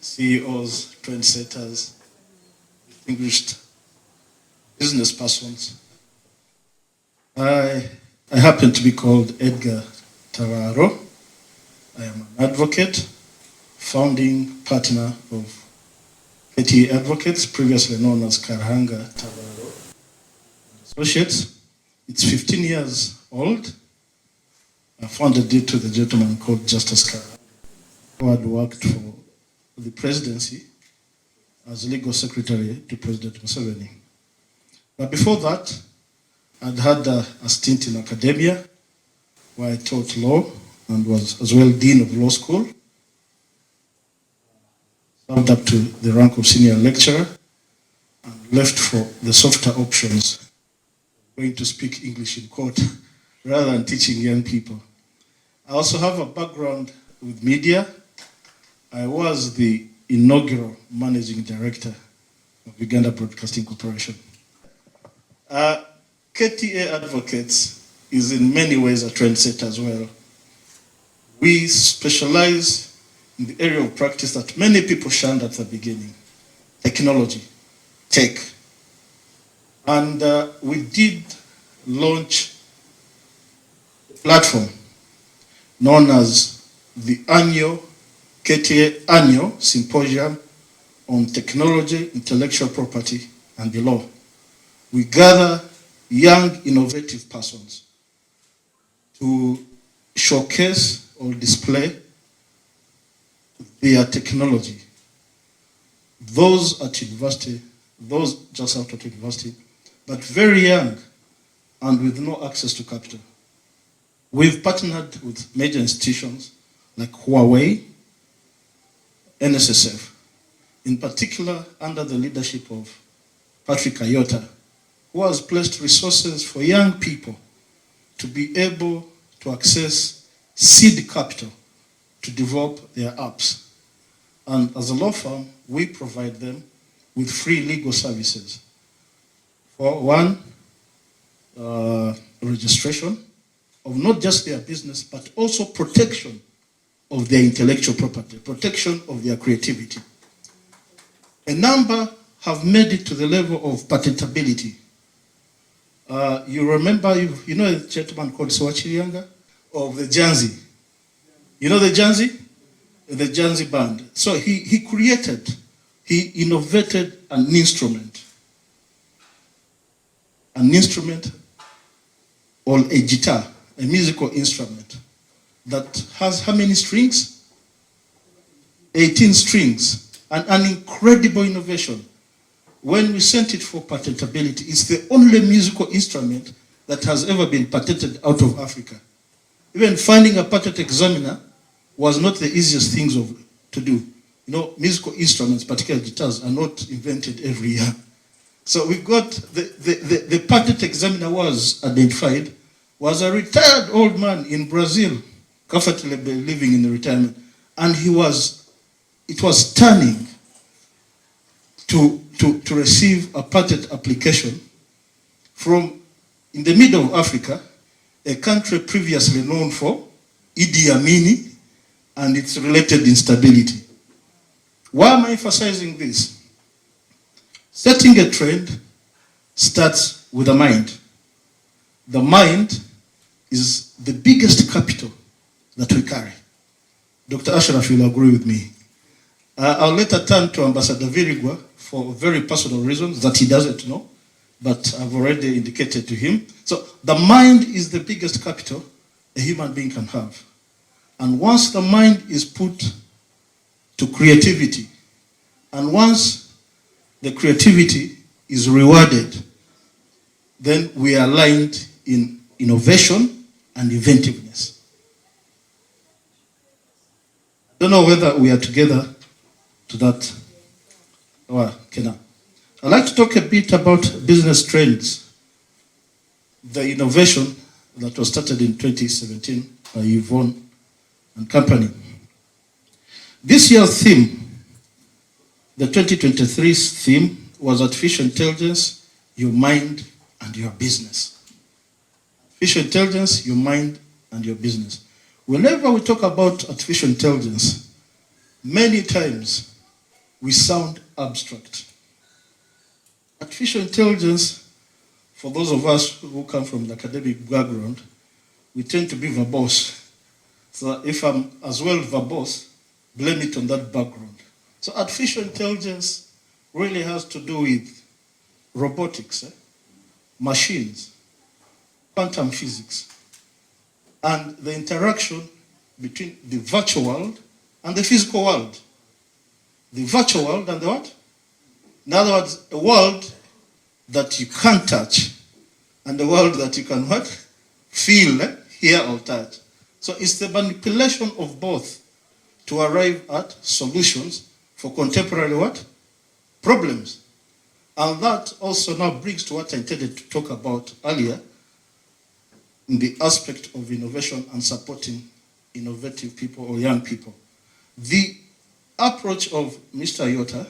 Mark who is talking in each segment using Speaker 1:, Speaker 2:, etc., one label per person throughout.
Speaker 1: CEOs, trendsetters, distinguished business persons. I happen to be called Edgar Tabaro. I am an advocate, founding partner of KTA Advocates, previously known as Karhanga Tabaro Associates. It's 15 years old. I founded it to the gentleman called Justice Karhanga, who had worked for the presidency as legal secretary to President Museveni. But before that, I'd had a stint in academia where I taught law and was as well dean of law school. Served up to the rank of senior lecturer and left for the softer options, going to speak English in court rather than teaching young people. I also have a background with media. I was the inaugural managing director of Uganda Broadcasting Corporation. KTA Advocates is in many ways a trendsetter as well. We specialize in the area of practice that many people shunned at the beginning: technology, tech. And we did launch a platform known as the annual KTA Annual Symposium on Technology, Intellectual Property, and the Law. We gather young, innovative persons to showcase or display their technology. Those at university, those just out of university, but very young and with no access to capital. We've partnered with major institutions like Huawei, NSSF, in particular under the leadership of Patrick Ayota, who has placed resources for young people to be able to access seed capital to develop their apps. And as a law firm, we provide them with free legal services. For one, registration of not just their business, but also protection of their intellectual property, protection of their creativity. A number have made it to the level of patentability. You remember, you know a gentleman called Swachirianga of the Janzi. You know the Janzi? The Janzi band. So he innovated an instrument or a guitar, a musical instrument that has how many strings? 18 strings, and an incredible innovation. When we sent it for patentability, it's the only musical instrument that has ever been patented out of Africa. Even finding a patent examiner was not the easiest thing to do. You know, musical instruments, particularly guitars, are not invented every year. So we got, the patent examiner was identified, was a retired old man in Brazil, comfortably living in retirement. And it was stunning to receive a patent application from, in the middle of Africa, a country previously known for Idi Amin and its related instability. Why am I emphasizing this? Setting a trend starts with the mind. The mind is the biggest capital that we carry. Dr. Ashraf will agree with me. I'll later turn to Ambassador Virigwa for very personal reasons that he doesn't know, but I've already indicated to him. So the mind is the biggest capital a human being can have. And once the mind is put to creativity, and once the creativity is rewarded, then we are aligned in innovation and inventiveness. I don't know whether we are together to that. I'd like to talk a bit about business trends, the innovation that was started in 2017 by Yvonne and company. This year's theme, the 2023 theme, was artificial intelligence, your mind and your business. Artificial intelligence, your mind and your business. Whenever we talk about artificial intelligence, many times we sound abstract. Artificial intelligence, for those of us who come from the academic background, we tend to be verbose. So if I'm as well verbose, blame it on that background. So artificial intelligence really has to do with robotics, machines, quantum physics, and the interaction between the virtual world and the physical world. The virtual world and the what? In other words, a world that you can't touch and a world that you can what? Feel, hear or touch. So it's the manipulation of both to arrive at solutions for contemporary what? Problems. And that also now brings to what I intended to talk about earlier in the aspect of innovation and supporting innovative people or young people. The approach of Mr. Ayota,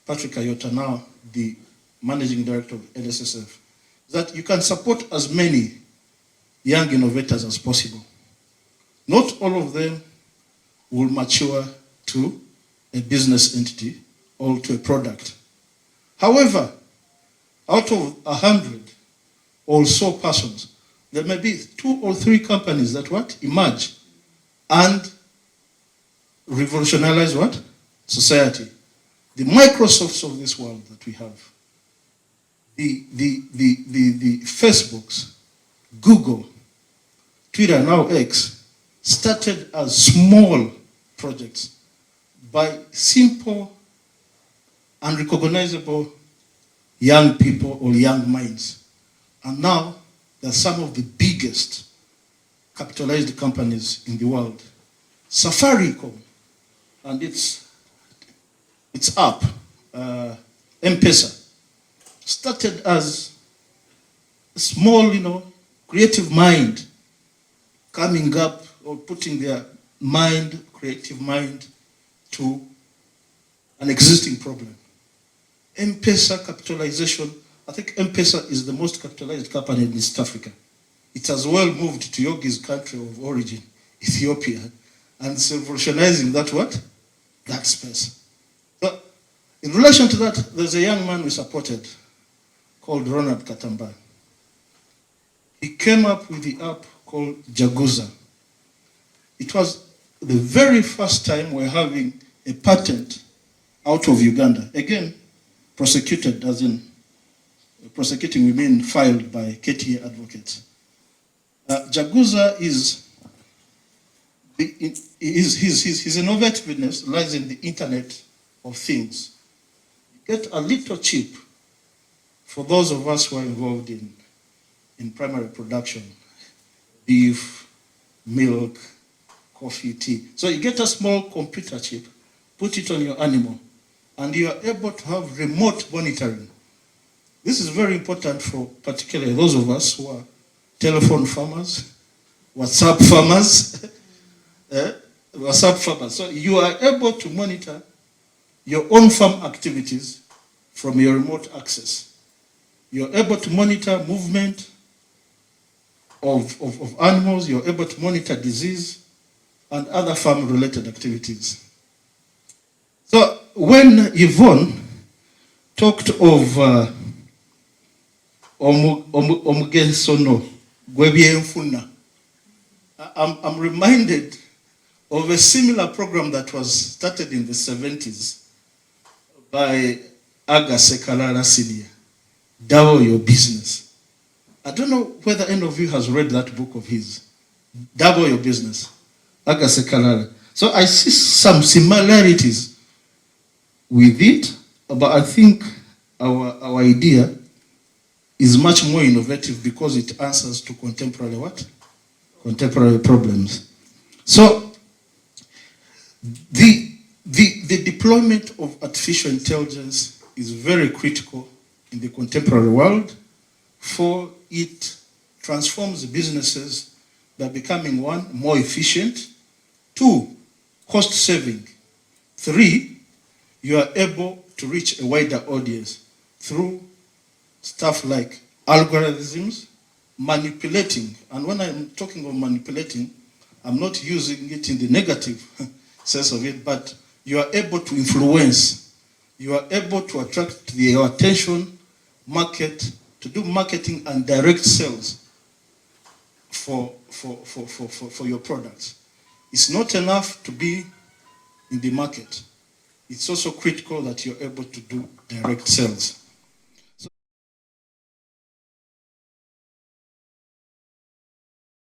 Speaker 1: Patrick Ayota, now the Managing Director of NSSF, is that you can support as many young innovators as possible. Not all of them will mature to a business entity or to a product. However, out of 100 or so persons, there may be 2 or 3 companies that what? Emerge and revolutionize what? Society. The Microsofts of this world that we have, the Facebooks, Google, Twitter, now X, started as small projects by simple and recognizable young people or young minds. And now they're some of the biggest capitalized companies in the world. Safaricom and its app, M-Pesa, started as a small, creative mind coming up or putting their creative mind to an existing problem. M-Pesa capitalization, I think M-Pesa is the most capitalized company in East Africa. It has well moved to Yogi's country of origin, Ethiopia, and it's revolutionizing that what? That space. So, in relation to that, there's a young man we supported called Ronald Katamba. He came up with the app called Jaguza. It was the very first time we're having a patent out of Uganda. Again, prosecuted, as in prosecuting, we mean filed by KTA advocates. Jaguza is his innovativeness lies in the Internet of Things. You get a little chip for those of us who are involved in primary production, beef, milk, coffee, tea. So you get a small computer chip, put it on your animal, and you are able to have remote monitoring. This is very important for particularly those of us who are telephone farmers, WhatsApp farmers, WhatsApp farmers. So you are able to monitor your own farm activities from your remote access. You're able to monitor movement of animals. You're able to monitor disease and other farm-related activities. So when Yvonne talked of Omugensono, I'm reminded of a similar program that was started in the 70s by Aga Sekalala Senior, Double Your Business. I don't know whether any of you has read that book of his, Double Your Business, Aga Sekalala. So I see some similarities with it, but I think our idea is much more innovative because it answers to contemporary what? Contemporary problems. So the deployment of artificial intelligence is very critical in the contemporary world, for it transforms businesses by becoming 1, more efficient, 2, cost saving, 3, you are able to reach a wider audience through stuff like algorithms, manipulating. And when I'm talking of manipulating, I'm not using it in the negative sense of it, but you are able to influence you are able to attract your attention, market, to do marketing and direct sales for your products. It's not enough to be in the market. It's also critical that you're able to do direct sales.